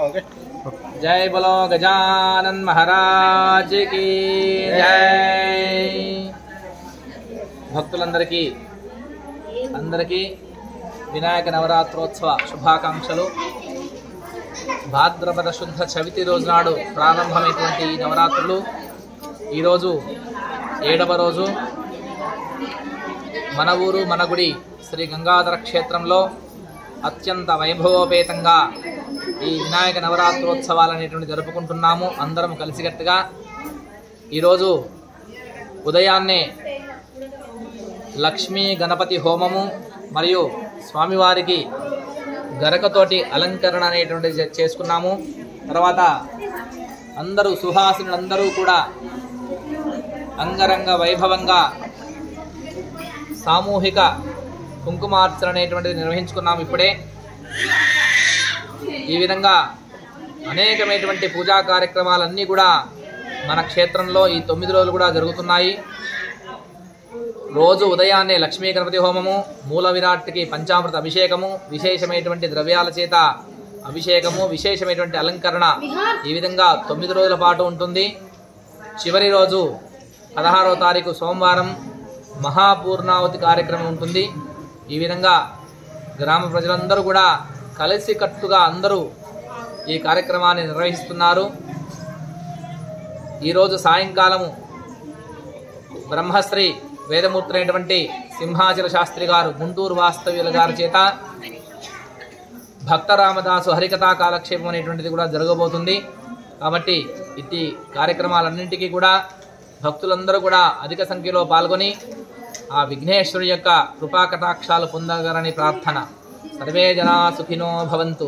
जय बोलो गजानन महाराज की जय। భక్తులందరికీ వినాయక నవరాత్రోత్సవ శుభాకాంక్షలు। భాద్రపద శుద్ధ చవితి రోజు నాడు ప్రారంభమైనటువంటి ఈ నవరాత్రులు ఈరోజు 7వ రోజు మన ఊరు మన గుడి శ్రీ గంగాధర క్షేత్రంలో అత్యంత వైభవోపేతంగా ఈ వినాయక నవరాత్రోత్సవాలు అనేటువంటి జరుపుకుంటున్నాము అందరం కలిసికట్టుగా। ఈరోజు ఉదయాన్నే లక్ష్మీ గణపతి హోమము మరియు స్వామివారికి గరకతోటి అలంకరణ అనేటువంటిది చేసుకున్నాము। తర్వాత అందరూ సుహాసినులందరూ కూడా అంగరంగ వైభవంగా సామూహిక కుంకుమార్చన అనేటువంటిది నిర్వహించుకున్నాము ఇప్పుడే। ఈ విధంగా అనేకమైనటువంటి పూజా కార్యక్రమాలన్నీ కూడా మన క్షేత్రంలో ఈ 9 రోజులు కూడా జరుగుతున్నాయి। రోజు ఉదయాన్నే లక్ష్మీ గణపతి హోమము, మూల విరాట్కి పంచామృత అభిషేకము, విశేషమైనటువంటి ద్రవ్యాల చేత అభిషేకము, విశేషమైనటువంటి అలంకరణ ఈ విధంగా 9 రోజుల పాటు ఉంటుంది। చివరి రోజు 16వ తారీఖు సోమవారం మహాపూర్ణావతి కార్యక్రమం ఉంటుంది। ఈ విధంగా గ్రామ ప్రజలందరూ కూడా కలిసికట్టుగా అందరూ ఈ కార్యక్రమాన్ని నిర్వహిస్తున్నారు। ఈరోజు సాయంకాలము బ్రహ్మశ్రీ వేదమూర్తులైనటువంటి సింహాచల శాస్త్రి గారు గుంటూరు వాస్తవ్యుల గారి చేత భక్త రామదాసు హరికథా కాలక్షేపం అనేటువంటిది కూడా జరగబోతుంది। కాబట్టి ఇట్టి కార్యక్రమాలన్నింటికీ కూడా భక్తులందరూ కూడా అధిక సంఖ్యలో పాల్గొని ఆ విఘ్నేశ్వరుడి యొక్క కృపా కటాక్షాలు పొందగలని ప్రార్థన। సర్వే జనా సుఖినో భవంతు।